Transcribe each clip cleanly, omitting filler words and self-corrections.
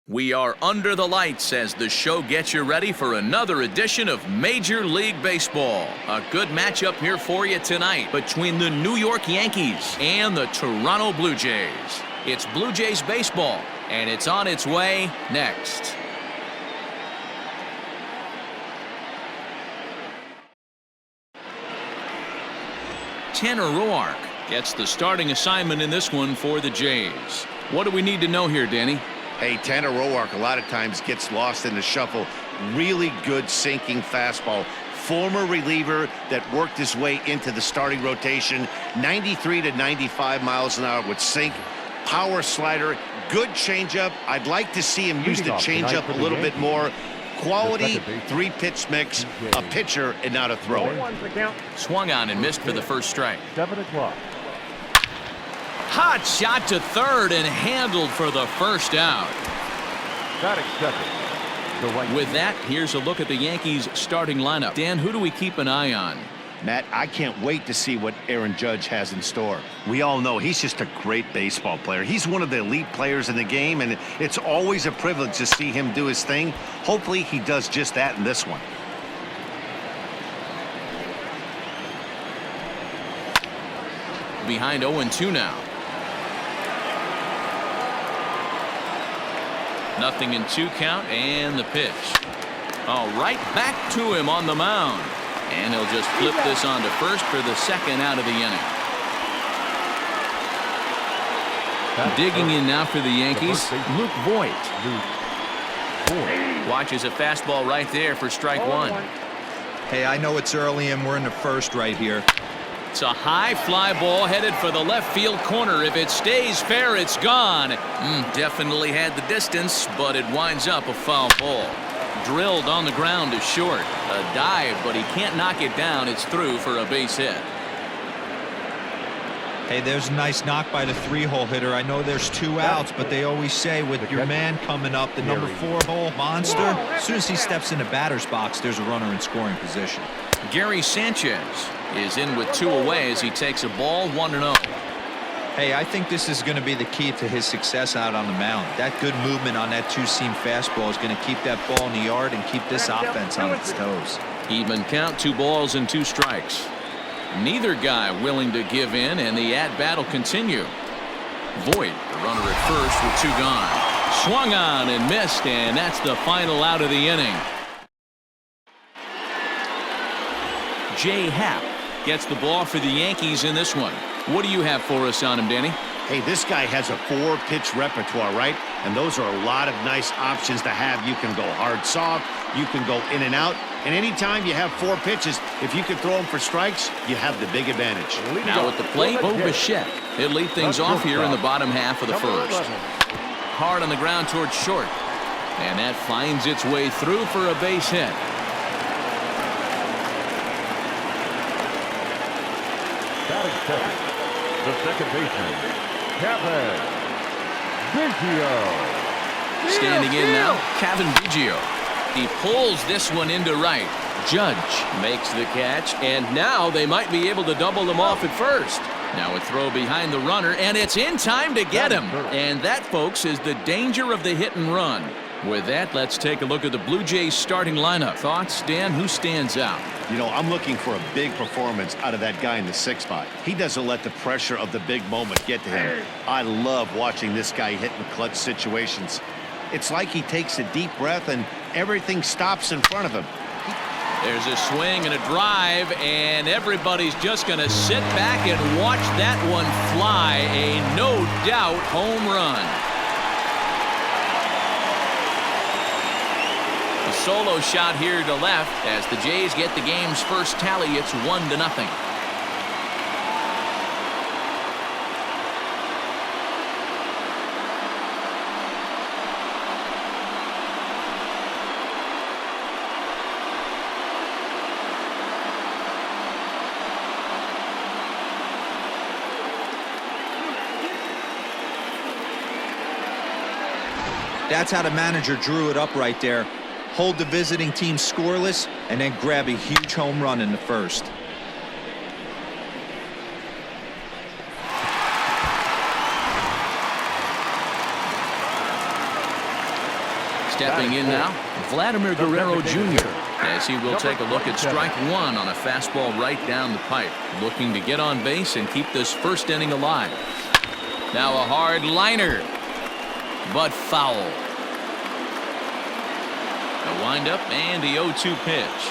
We are under the lights as the show gets you ready for another edition of Major League Baseball. A good matchup here for you tonight between the New York Yankees and the Toronto Blue Jays. It's Blue Jays baseball, and it's on its way next. Tanner Roark gets the starting assignment in this one for the Jays. What do we need to know here, Danny? Hey, Tanner Roark a lot of times gets lost in the shuffle. Really good sinking fastball. Former reliever that worked his way into the starting rotation. 93 to 95 miles an hour with sink. Power slider. Good changeup. I'd like to see him use the changeup a little bit more. Quality three-pitch mix. A pitcher and not a thrower. Swung on and missed for the first strike. 7 o'clock. Hot shot to third and handled for the first out. Not accepted. With that, here's a look at the Yankees starting lineup. Dan, who do we keep an eye on? Matt, I can't wait to see what Aaron Judge has in store. We all know he's just a great baseball player. He's one of the elite players in the game, and it's always a privilege to see him do his thing. Hopefully he does just that in this one. Behind 0-2 now. Nothing in 2 count, and the pitch. All right, back to him on the mound. And he'll just flip this on to first for the second out of the inning. Digging in now for the Yankees, Luke Voigt. Watches a fastball right there for strike one. Hey, I know it's early and we're in the first right here. It's a high fly ball headed for the left field corner. If it stays fair, it's gone. Definitely had the distance, but it winds up a foul ball. Drilled on the ground to short. A dive, but he can't knock it down. It's through for a base hit. Hey, there's a nice knock by the 3-hole hitter. I know there's 2 outs, but they always say with your man coming up, the number 4-hole monster, as soon as he steps in the batter's box, there's a runner in scoring position. Gary Sanchez is in with 2 away as he takes a ball 1-0. Hey, I think this is going to be the key to his success out on the mound. That good movement on that 2-seam fastball is going to keep that ball in the yard and keep this offense on its toes. Even count, 2 balls and 2 strikes. Neither guy willing to give in, and the at-bat will continue. Voigt, the runner at first with 2 gone. Swung on and missed, and that's the final out of the inning. Jay Happ gets the ball for the Yankees in this one. What do you have for us on him, Danny? Hey, this guy has a 4-pitch repertoire, right? And those are a lot of nice options to have. You can go hard, soft. You can go in and out. And anytime you have 4 pitches, if you can throw them for strikes, you have the big advantage. Now at the plate, Bo Bichette. He'll lead things off here in the bottom half of the first. Hard on the ground towards short. And that finds its way through for a base hit. Batting second, the second baseman, Kevin Biggio. Standing in now, Kevin Biggio. He pulls this one into right. Judge makes the catch, and now they might be able to double them off at first. Now a throw behind the runner, and it's in time to get him. And that, folks, is the danger of the hit and run. With that, let's take a look at the Blue Jays starting lineup. Thoughts, Dan? Who stands out? You know, I'm looking for a big performance out of that guy in the 6th spot. He doesn't let the pressure of the big moment get to him. I love watching this guy hit in clutch situations. It's like he takes a deep breath and everything stops in front of him. There's a swing and a drive, and everybody's just going to sit back and watch that one fly. A no-doubt home run. A solo shot here to left as the Jays get the game's first tally. It's 1-0. That's how the manager drew it up right there. Hold the visiting team scoreless and then grab a huge home run in the first. Stepping in now, Vladimir Guerrero Jr. as he will take a look at strike one on a fastball right down the pipe, looking to get on base and keep this first inning alive. Now a hard liner, but foul. A windup and the 0-2 pitch.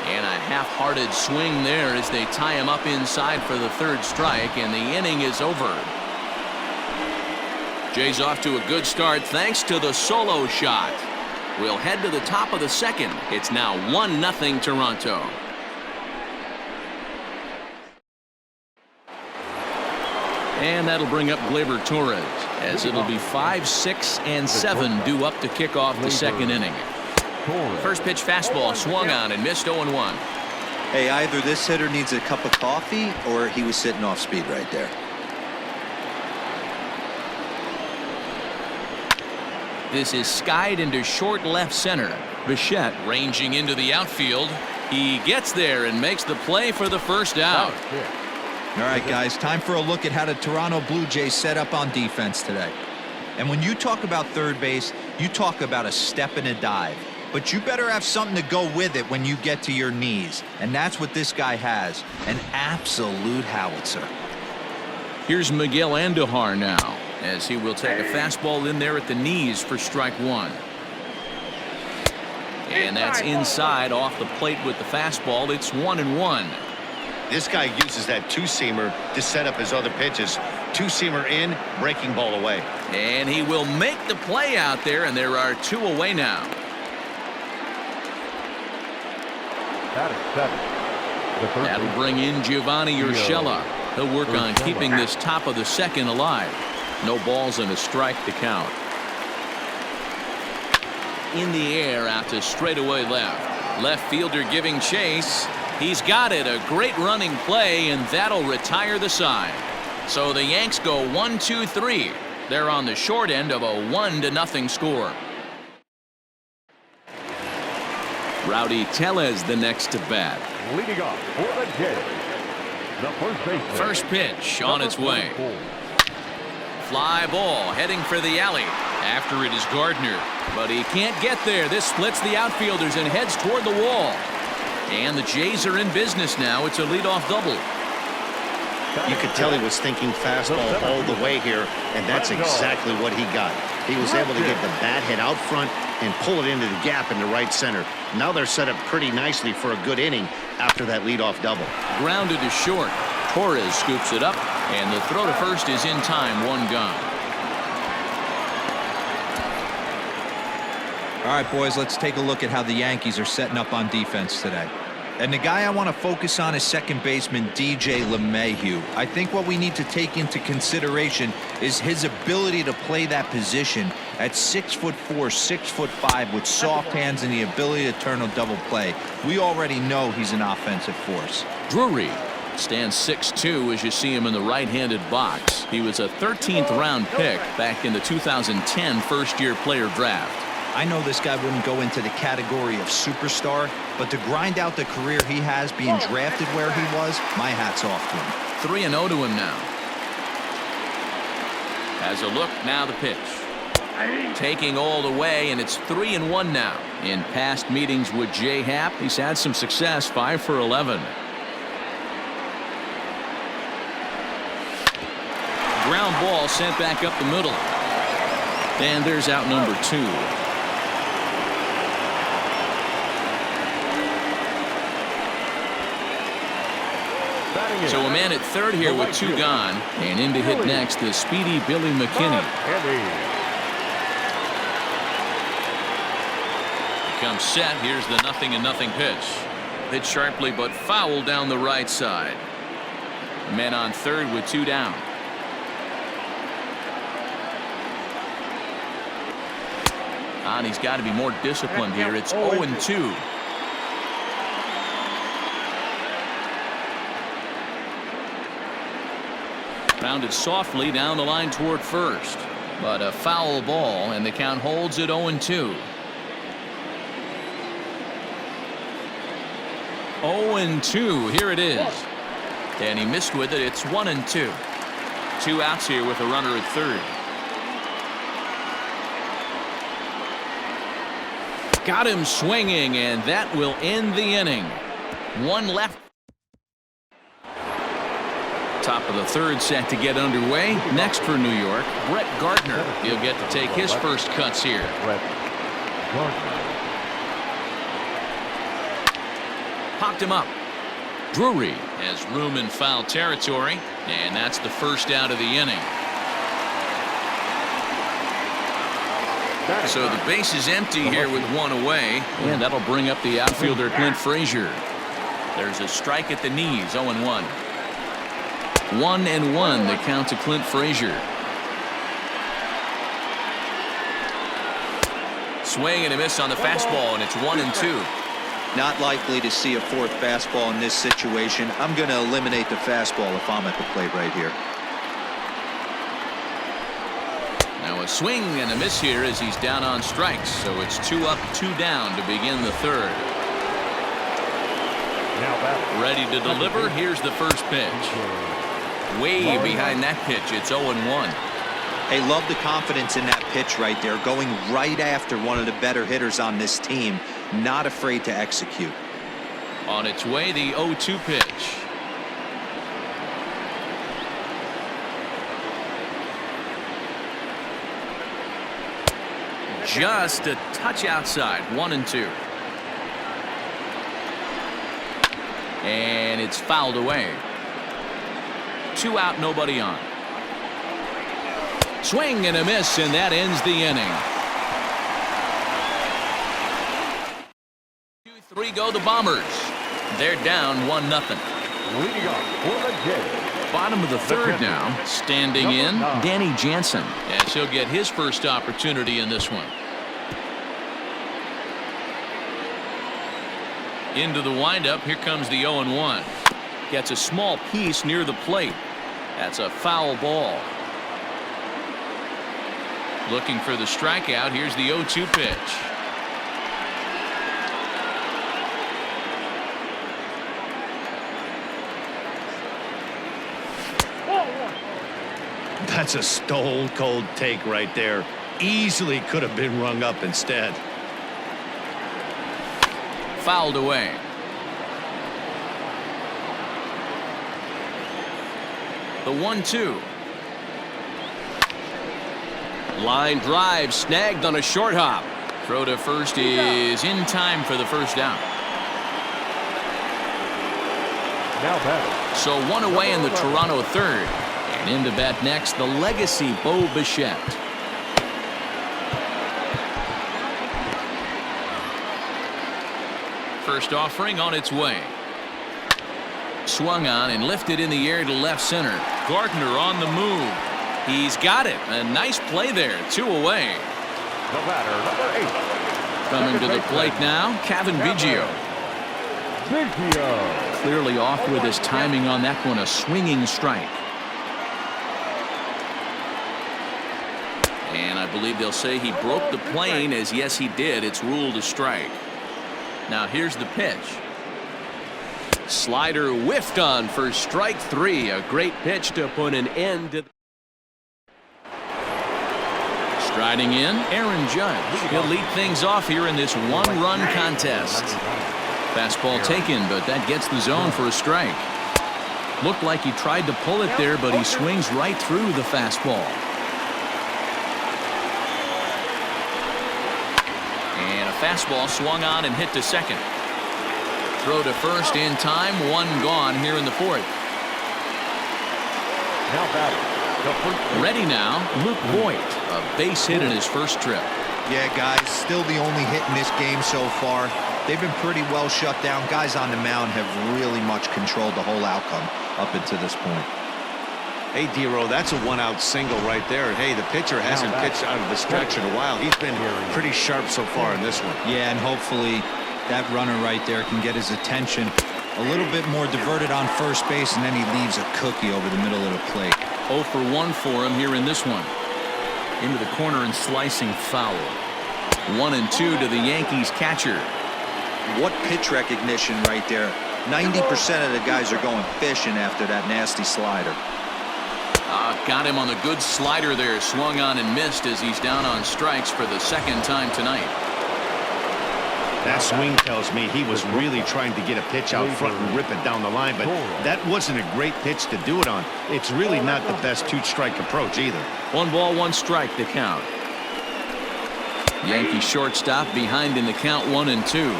And a half-hearted swing there as they tie him up inside for the third strike, and the inning is over. Jay's off to a good start thanks to the solo shot. We'll head to the top of the second. It's now 1-0 Toronto. And that'll bring up Gleyber Torres as it'll be 5, 6, and 7 due up to kick off the second inning. First pitch fastball swung on and missed 0-1. Hey, either this hitter needs a cup of coffee or he was sitting off speed right there. This is skied into short left center. Bichette ranging into the outfield. He gets there and makes the play for the first out. All right, guys, time for a look at how the Toronto Blue Jays set up on defense today. And when you talk about third base, you talk about a step and a dive. But you better have something to go with it when you get to your knees. And that's what this guy has, an absolute howitzer. Here's Miguel Andujar now, as he will take a fastball in there at the knees for strike one. And that's inside off the plate with the fastball. It's 1-1. This guy uses that two-seamer to set up his other pitches. Two-seamer in, breaking ball away. And he will make the play out there, and there are 2 away now. That'll bring in Giovanni Urshela. He'll work on keeping this top of the second alive. No balls and a strike to count. In the air out to straightaway left. Left fielder giving chase. He's got it. A great running play, and that'll retire the side. So the Yanks go 1-2-3. They're on the short end of a 1-0 score. Rowdy Tellez the next to bat. Leading off for the Jays, the first baseman. First pitch on its way. Fly ball heading for the alley. After it is Gardner, but he can't get there. This splits the outfielders and heads toward the wall. And the Jays are in business now. It's a leadoff double. You could tell he was thinking fastball all the way here, and that's exactly what he got. He was able to get the bat hit out front and pull it into the gap in the right center. Now they're set up pretty nicely for a good inning after that leadoff double. Grounded to short. Torres scoops it up, and the throw to first is in time. 1 gone. All right, boys, let's take a look at how the Yankees are setting up on defense today. And the guy I want to focus on is second baseman DJ LeMahieu. I think what we need to take into consideration is his ability to play that position at 6'4", 6'5", with soft hands and the ability to turn a double play. We already know he's an offensive force. Drury stands 6'2" as you see him in the right-handed box. He was a 13th round pick back in the 2010 first-year player draft. I know this guy wouldn't go into the category of superstar, but to grind out the career he has being drafted where he was, my hat's off to him. 3-0 to him now. Has a look, now the pitch. Taking all the way, and it's 3-1 now. In past meetings with Jay Happ, he's had some success, 5 for 11. Ground ball sent back up the middle. And there's out number 2. So a man at third here with 2 gone, and in to hit next the speedy Billy McKinney. Comes set. Here's the 0-0 pitch. Hit sharply but foul down the right side. Men on third with 2 down. And he's got to be more disciplined here. It's 0-2. Rounded softly down the line toward first, but a foul ball, and the count holds at 0-2. 0-2. Here it is, and he missed with it. It's 1-2. 2 outs here with a runner at third. Got him swinging, and that will end the inning. One left. Top of the third set to get underway. Next for New York, Brett Gardner. He'll get to take his first cuts here. Brett Gardner. Popped him up. Drury has room in foul territory, and that's the first out of the inning. So the base is empty here with one away, and that'll bring up the outfielder Clint Frazier. There's a strike at the knees, 0-1. 1-1 the count to Clint Frazier. Swing and a miss on the fastball, and it's 1-2. Not likely to see a fourth fastball in this situation. I'm going to eliminate the fastball if I'm at the plate right here. Now a swing and a miss here as he's down on strikes. So it's 2 up, 2 down to begin the third. Ready to deliver. Here's the first pitch. Way behind that pitch. It's 0-1. Hey, love the confidence in that pitch right there. Going right after one of the better hitters on this team. Not afraid to execute. On its way, the 0-2 pitch. Just a touch outside. 1-2. And it's fouled away. 2 out, nobody on. Swing and a miss, and that ends the inning. 2-3 go the Bombers. They're down 1-0. Leading off for the Jays. Bottom of the third now. Standing in, Danny Jansen, as he'll get his first opportunity in this one. Into the windup. Here comes the 0-1. Gets a small piece near the plate. That's a foul ball. Looking for the strikeout. Here's the 0-2 pitch. That's a stone cold take right there. Easily could have been rung up instead. Fouled away. The 1-2. Line drive snagged on a short hop. Throw to first is in time for the first down. Now batting. So one away in the Toronto third. And in to bat next, the legacy Bo Bichette. First offering on its way. Swung on and lifted in the air to left center. Gardner on the move. He's got it. A nice play there. 2 away. The batter, number 8. Coming to the plate now, Kevin Biggio. Clearly off with his timing on that one. A swinging strike. And I believe they'll say he broke the plane, as yes he did. It's ruled a strike. Now here's the pitch. Slider whiffed on for strike 3. A great pitch to put an end to. Striding in, Aaron Judge. He'll lead things off here in this 1-run contest. Fastball taken, but that gets the zone for a strike. Looked like he tried to pull it there, but he swings right through the fastball. And a fastball swung on and hit to second. Throw to first in time. 1 gone here in the fourth. Now batting. Ready now, Luke Voigt. A base hit in his first trip. Yeah, guys, still the only hit in this game so far. They've been pretty well shut down. Guys on the mound have really much controlled the whole outcome up until this point. Hey, D-Row, that's a 1-out single right there. Hey, the pitcher hasn't pitched out of the stretch in a while. He's been pretty sharp so far in this one. Yeah, and hopefully that runner right there can get his attention a little bit more diverted on first base, and then he leaves a cookie over the middle of the plate. 0 for 1 for him here in this one. Into the corner and slicing foul. 1-2 to the Yankees catcher. What pitch recognition right there. 90% of the guys are going fishing after that nasty slider. Got him on the good slider there. Swung on and missed as he's down on strikes for the second time tonight. That swing tells me he was really trying to get a pitch out front and rip it down the line, but that wasn't a great pitch to do it on. It's really not the best two-strike approach either. 1 ball, 1 strike the count. Yankee shortstop behind in the count 1-2.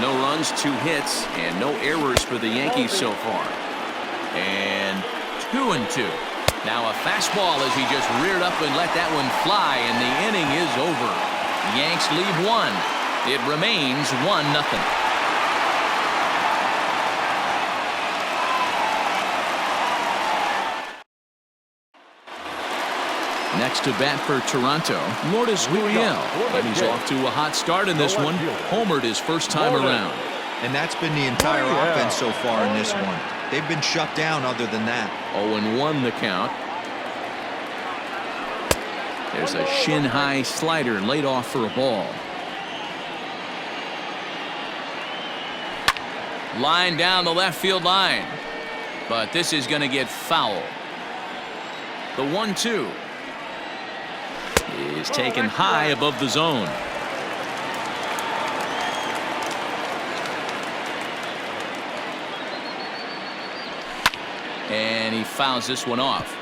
No runs, 2 hits, and no errors for the Yankees so far. And 2-2. Now a fastball as he just reared up and let that one fly, and the inning is over. Yanks lead 1. It remains 1-0. Next to bat for Toronto, Lourdes Gurriel. And he's off to a hot start in this one. Homered his first time around. And that's been the entire offense so far in this one. They've been shut down other than that. 0-1 the count. There's a shin-high slider laid off for a ball. Line down the left field line. But this is going to get foul. The 1-2 is taken high above the zone. And he fouls this one off.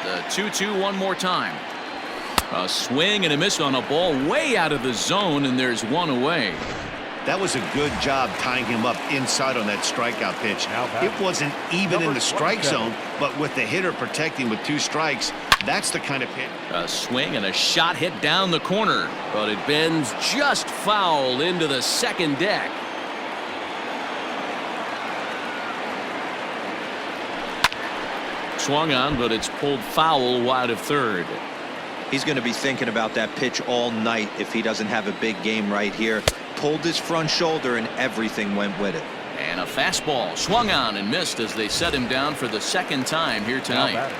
The 2-2 one more time. A swing and a miss on a ball way out of the zone, and there's one away. That was a good job tying him up inside on that strikeout pitch. It wasn't even in the strike zone, but with the hitter protecting with 2 strikes, that's the kind of hit. A swing and a shot hit down the corner, but it bends just foul into the second deck. Swung on, but it's pulled foul wide of third. He's going to be thinking about that pitch all night if he doesn't have a big game right here. Pulled his front shoulder and everything went with it. And a fastball swung on and missed as they set him down for the second time here tonight.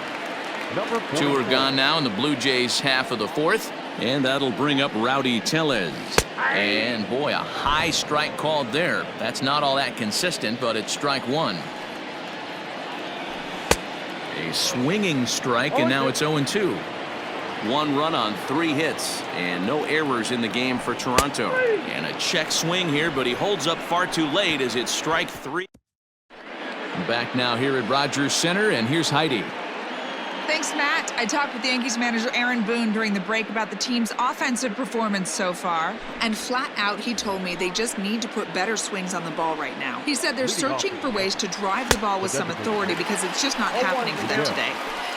2 are gone now in the Blue Jays half of the 4th, and that'll bring up Rowdy Tellez. And boy, a high strike called there. That's not all that consistent, but it's strike 1. A swinging strike, and now it's 0-2. 1 run on 3 hits and no errors in the game for Toronto. And a check swing here, but he holds up far too late as it's strike 3. Back now here at Rogers Center, and here's Heidi. Thanks, Matt. I talked with Yankees manager Aaron Boone during the break about the team's offensive performance so far. And flat out, he told me they just need to put better swings on the ball right now. He said they're searching for ways to drive the ball with some authority because it's just not happening for them today.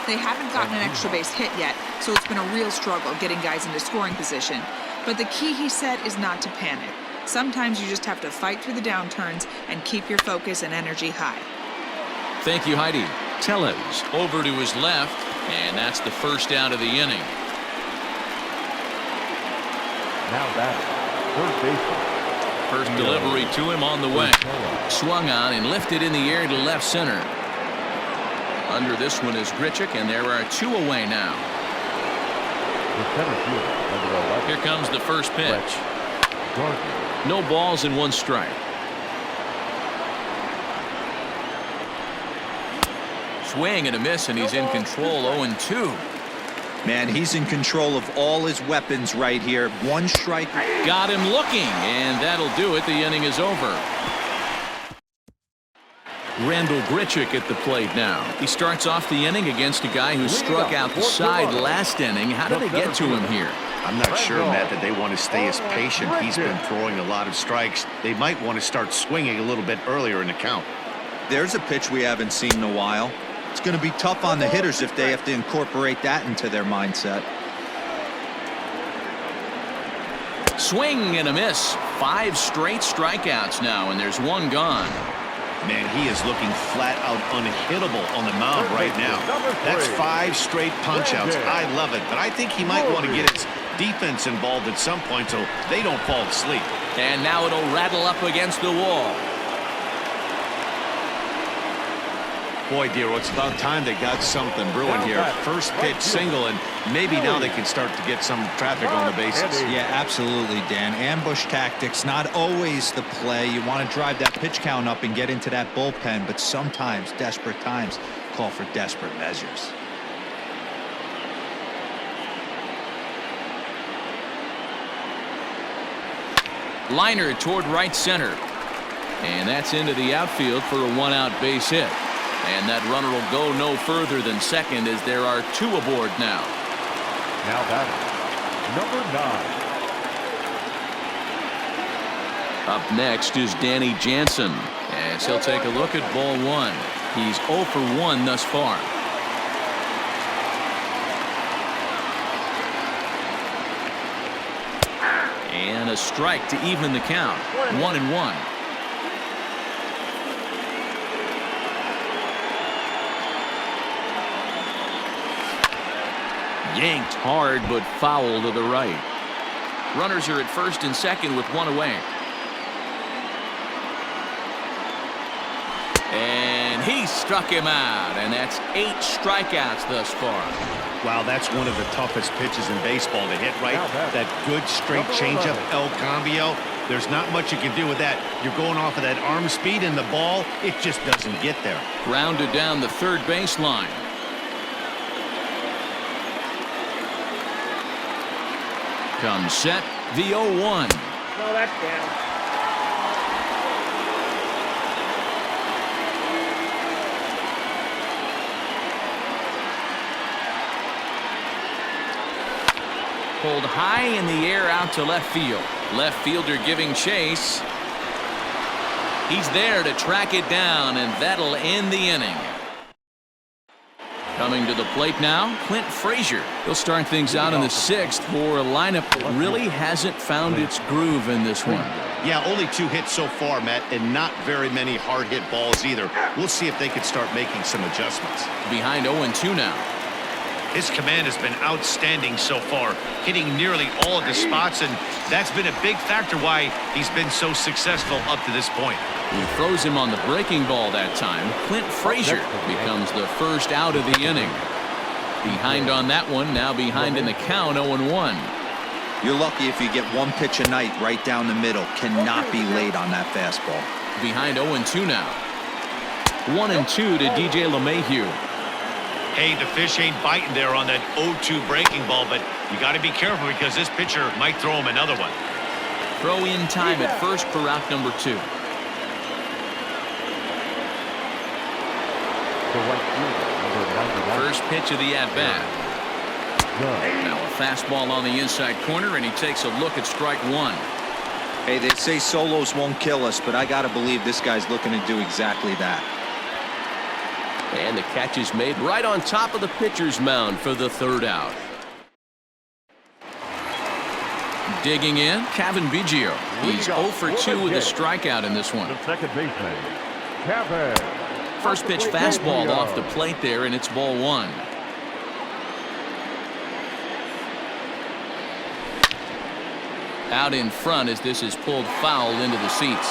They haven't gotten an extra base hit yet, so it's been a real struggle getting guys into scoring position. But the key, he said, is not to panic. Sometimes you just have to fight through the downturns and keep your focus and energy high. Thank you, Heidi. Tellez over to his left, and that's the first out of the inning. Now batting, first baseman. First delivery to him on the way. Swung on and lifted in the air to left center. Under this one is Grichuk, and there are 2 away now. Here comes the first pitch. No balls and 1 strike. Swing and a miss, and he's in control. 0-2. Man, he's in control of all his weapons right here. 1 strike. Got him looking, and that'll do it. The inning is over. Randall Grichuk at the plate now. He starts off the inning against a guy who struck out the side last inning. How did they get to him here? I'm not sure, Matt, that they want to stay as patient. He's been throwing a lot of strikes. They might want to start swinging a little bit earlier in the count. There's a pitch we haven't seen in a while. It's going to be tough on the hitters if they have to incorporate that into their mindset. Swing and a miss. 5 straight strikeouts now, and there's 1 gone. Man, he is looking flat out unhittable on the mound right now. That's 5 straight punch-outs. I love it, but I think he might want to get his defense involved at some point so they don't fall asleep. And now it'll rattle up against the wall. Boy, Dero, it's about time they got something brewing here. First pitch single, and maybe now they can start to get some traffic on the bases. Yeah, absolutely, Dan. Ambush tactics, not always the play. You want to drive that pitch count up and get into that bullpen, but sometimes desperate times call for desperate measures. Liner toward right center. And that's into the outfield for a one-out base hit. And that runner will go no further than second as there are two aboard now. Now batting, number 9. Up next is Danny Jansen as he'll take a look at ball one. He's 0 for 1 thus far. And a strike to even the count. 1-1. Yanked hard but foul to the right. Runners are at first and second with one away. And he struck him out, and that's 8 strikeouts thus far. Wow, that's one of the toughest pitches in baseball to hit, right? That good straight changeup, El Cambio. There's not much you can do with that. You're going off of that arm speed, and the ball, it just doesn't get there. Grounded down the third baseline. Comes set, the 0-1. No, that's down. Pulled high in the air out to left field. Left fielder giving chase. He's there to track it down, and that'll end the inning. Coming to the plate now, Clint Frazier. He'll start things out in the 6th for a lineup that really hasn't found its groove in this one. Yeah, only 2 hits so far, Matt, and not very many hard hit balls either. We'll see if they can start making some adjustments. Behind 0-2 now. His command has been outstanding so far, hitting nearly all of the spots, and that's been a big factor why he's been so successful up to this point. He throws him on the breaking ball that time. Clint Frazier becomes the first out of the inning. Behind on that one, now behind in the count, 0-1. You're lucky if you get one pitch a night right down the middle. Cannot be late on that fastball. Behind 0-2 now. 1-2 to DJ LeMahieu. Hey, the fish ain't biting there on that 0-2 breaking ball, but you got to be careful because this pitcher might throw him another one. Throw in time at first for out number 2. First pitch of the at-bat. Now a fastball on the inside corner, and he takes a look at strike 1. Hey, they say solos won't kill us, but I got to believe this guy's looking to do exactly that. And the catch is made right on top of the pitcher's mound for the 3rd out. Digging in, Kevin Biggio. He's 0 for 2 with a strikeout in this one. The second baseman, Kevin. First pitch fastball off the plate there, and it's ball 1. Out in front as this is pulled foul into the seats.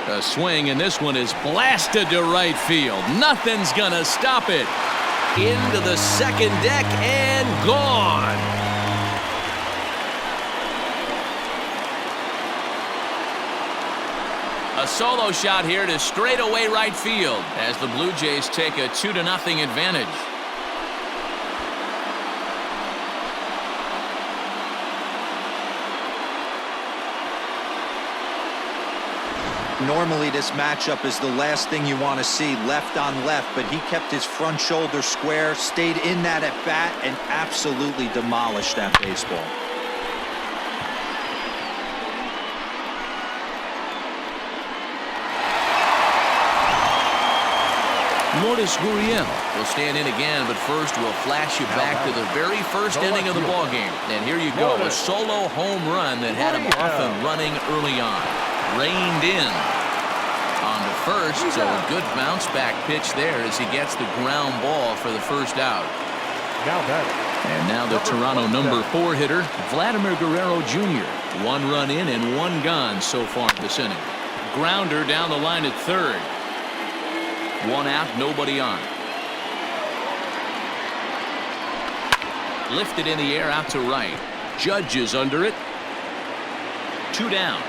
A swing, and this one is blasted to right field. Nothing's gonna stop it. Into the second deck and gone. A solo shot here to straightaway right field as the Blue Jays take a 2-0 advantage. Normally this matchup is the last thing you want to see, left on left, but he kept his front shoulder square, stayed in that at bat, and absolutely demolished that baseball. Lourdes Gurriel will stand in again, but first we'll flash you back to the very first inning of the ballgame. And here you go, a solo home run that had him off and running early on. Reined in on the first, so a good bounce back pitch there as he gets the ground ball for the first out. And now the Toronto number 4 hitter, Vladimir Guerrero Jr. 1 run in and 1 gone so far this inning. Grounder down the line at third. 1 out, nobody on. Lifted in the air out to right. Judge is under it. 2 down.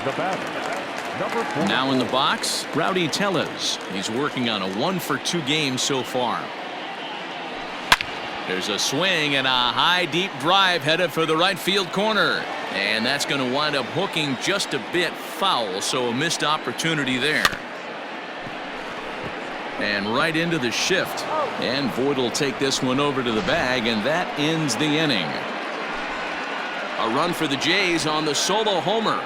The batter, Number 4. Now in the box, Rowdy Tellez. He's working on a 1-for-2 game so far. There's a swing and a high deep drive headed for the right field corner. And that's going to wind up hooking just a bit foul, so a missed opportunity there. And right into the shift. And Voit will take this one over to the bag, and that ends the inning. A run for the Jays on the solo homer.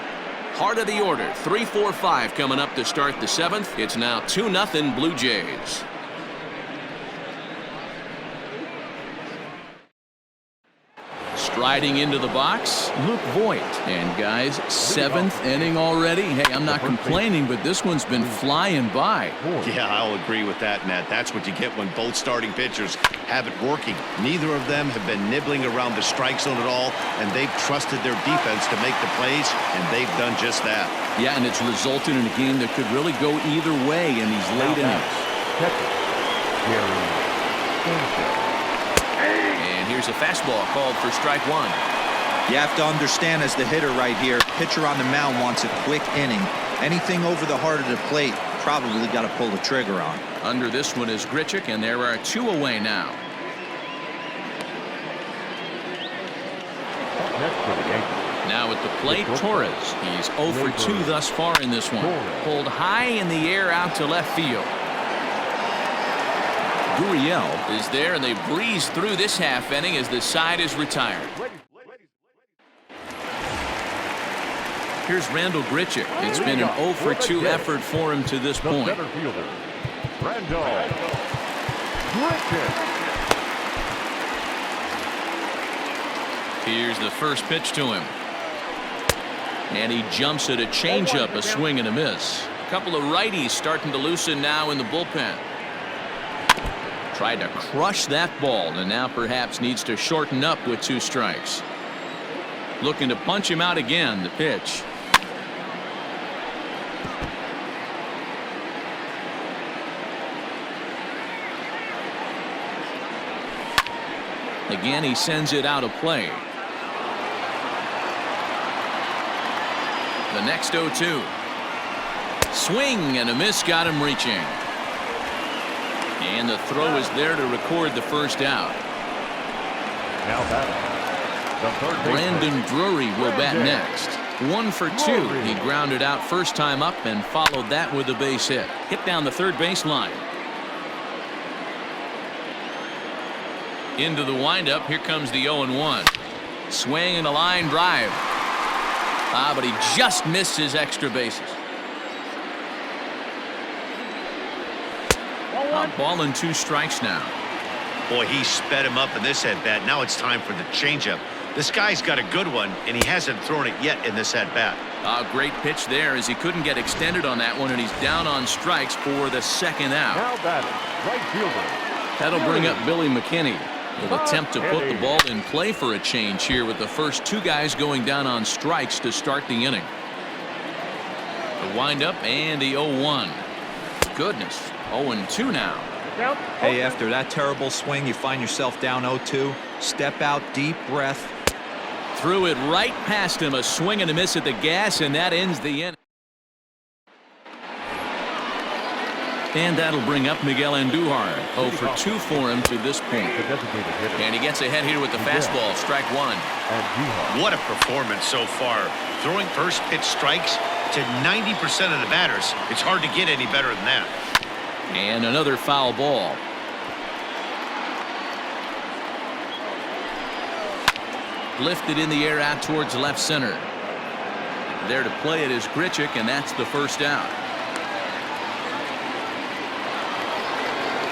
Heart of the order, 3-4-5 coming up to start the 7th. It's now 2-0 Blue Jays. Striding into the box, Luke Voit. And guys, 7th inning already. Hey, I'm not complaining, but this one's been flying by. Yeah, I'll agree with that, Nat. That's what you get when both starting pitchers have it working. Neither of them have been nibbling around the strike zone at all, and they've trusted their defense to make the plays, and they've done just that. Yeah, and it's resulted in a game that could really go either way in these late innings. Here's a fastball called for strike 1. You have to understand, as the hitter right here, pitcher on the mound wants a quick inning. Anything over the heart of the plate, probably got to pull the trigger on. Under this one is Grichuk, and there are 2 away now. Now at the plate, Torres. He's 0 for 2 thus far in this one. Pulled high in the air out to left field. Gurriel is there, and they breeze through this half inning as the side is retired. Here's Randall Grichuk. It's been an 0 for 2 effort for him to this point. Center fielder, Randall Grichuk. Here's the first pitch to him. And he jumps at a changeup, a swing and a miss. A couple of righties starting to loosen now in the bullpen. Tried to crush that ball, and now perhaps needs to shorten up with 2 strikes. Looking to punch him out again, the pitch. Again, he sends it out of play. The next 0-2. Swing and a miss, got him reaching. And the throw is there to record the first out. Now batting, the third Brandon Drury will bat next. 1 for 2. He grounded out first time up and followed that with a base hit. Hit down the third baseline. Into the windup. Here comes the 0-1. Swing and a line drive. But he just missed his extra bases. A ball and 2 strikes now. Boy, he sped him up in this at-bat. Now it's time for the changeup. This guy's got a good one, and he hasn't thrown it yet in this at-bat. A great pitch there as he couldn't get extended on that one, and he's down on strikes for the second out. Now batting, right fielder. That'll bring up Billy McKinney. He'll attempt to put the ball in play for a change here with the first 2 guys going down on strikes to start the inning. The windup and the 0-1. Goodness. 0-2 now. Hey, after that terrible swing, you find yourself down 0-2. Step out, deep breath. Threw it right past him. A swing and a miss at the gas, and that ends the inning. And that'll bring up Miguel Andujar. 0 for 2 for him to this point. And he gets ahead here with the fastball. Strike 1. What a performance so far. Throwing first pitch strikes to 90% of the batters. It's hard to get any better than that. And another foul ball. Lifted in the air out towards left center. There to play it is Grichuk, and that's the first out.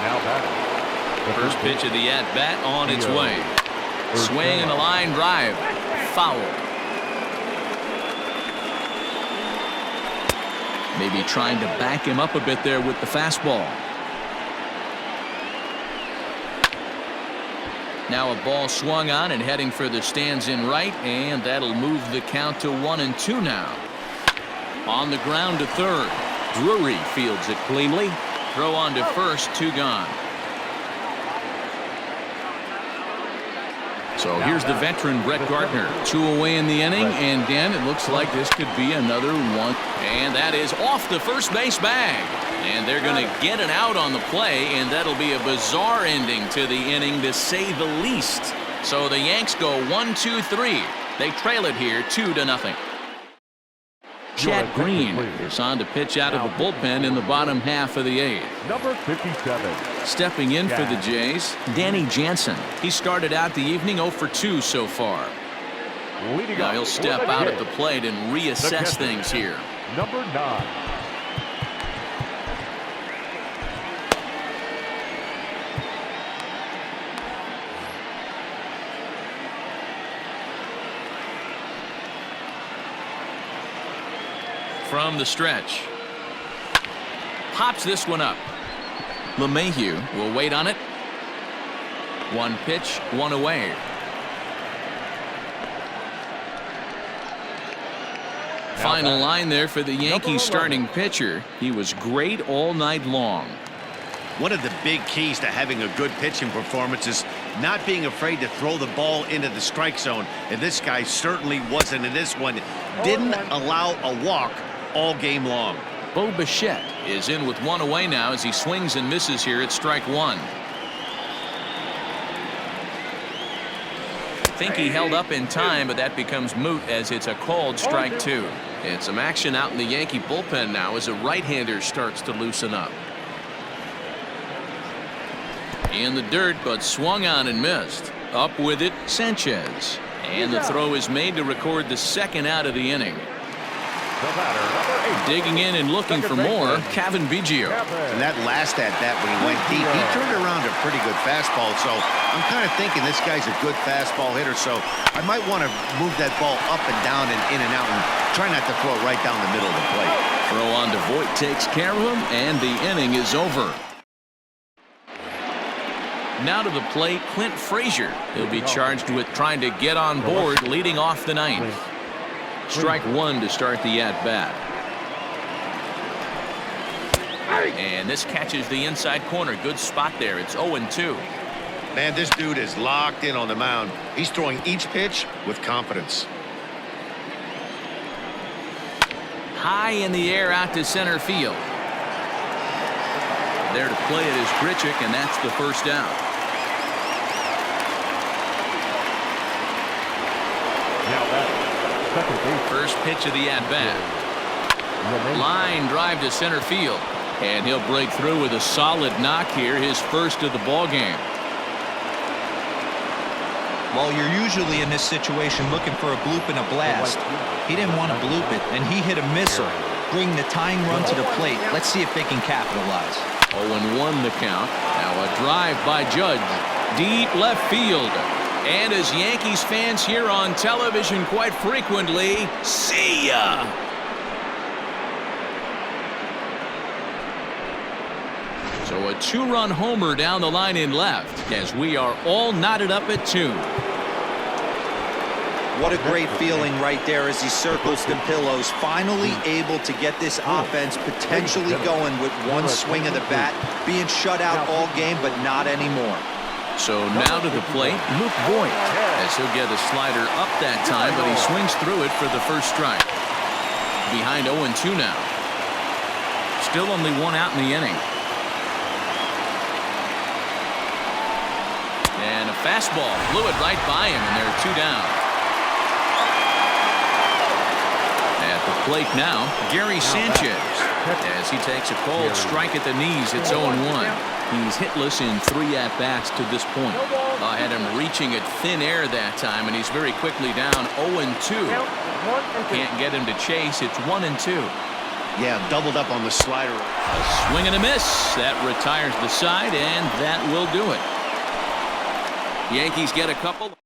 Now batting, First pitch of the at-bat on its way. Swing and a line drive. Foul. Maybe trying to back him up a bit there with the fastball. Now a ball swung on and heading for the stands in right, and that'll move the count to 1-2 now. On the ground to third. Drury fields it cleanly. Throw on to first, 2 gone. So here's the veteran Brett Gardner. 2 away in the inning, and Dan, it looks like this could be another one. And that is off the first base bag. And they're going to get it out on the play, and that'll be a bizarre ending to the inning, to say the least. So the Yanks go 1-2-3. They trail it here 2-0. Chad Green is on to pitch out of the bullpen in the bottom half of the 8th. Number 57. Stepping in for the Jays, Danny Jansen. He started out the evening 0 for 2 so far. Now he'll step out at the plate and reassess things here. Number 9. From the stretch. Pops this one up. LeMahieu will wait on it. 1 pitch, 1 away. Final line there for the Yankees starting pitcher. He was great all night long. One of the big keys to having a good pitching performance is not being afraid to throw the ball into the strike zone. And this guy certainly wasn't in this one. Didn't allow a walk all game long. Bo Bichette is in with 1 away now as he swings and misses here at strike 1. I think he held up in time, but that becomes moot as it's a called strike 2. And some action out in the Yankee bullpen now as a right-hander starts to loosen up. In the dirt, but swung on and missed. Up with it, Sanchez. And the throw is made to record the 2nd out of the inning. Digging in and looking for more, Cavan Biggio. And that last at-bat when he went deep, he turned around a pretty good fastball. So I'm kind of thinking this guy's a good fastball hitter. So I might want to move that ball up and down and in and out and try not to throw it right down the middle of the plate. Throw on to Voit takes care of him, and the inning is over. Now to the plate, Clint Frazier. He'll be charged with trying to get on board leading off the 9th. Strike 1 to start the at-bat. And this catches the inside corner. Good spot there. It's 0-2. Man, this dude is locked in on the mound. He's throwing each pitch with confidence. High in the air out to center field. There to play it is Grichuk, and that's the first down. Now that First pitch of the at-bat. Line drive to center field. And he'll break through with a solid knock here, his first of the ball game. Well, you're usually in this situation looking for a bloop and a blast. He didn't want to bloop it, and he hit a missile, bringing the tying run to the plate. Let's see if they can capitalize. 0-1 the count. Now a drive by Judge. Deep left field. And as Yankees fans hear on television quite frequently, see ya! So a 2-run homer down the line in left as we are all knotted up at 2. What a great feeling right there as he circles the pillows, finally able to get this offense potentially going with 1 swing of the bat, being shut out all game, but not anymore. So now to the plate, Luke Voit, as he'll get a slider up that time, but he swings through it for the first strike. Behind 0-2 now. Still only 1 out in the inning. And a fastball blew it right by him, and there are 2 down. At the plate now, Gary Sanchez, as he takes a called strike at the knees. It's 0-1. He's hitless in 3 at-bats to this point. Had him reaching at thin air that time, and he's very quickly down 0-2. Can't get him to chase. It's 1-2. Yeah, doubled up on the slider. A swing and a miss. That retires the side, and that will do it. Yankees get a couple.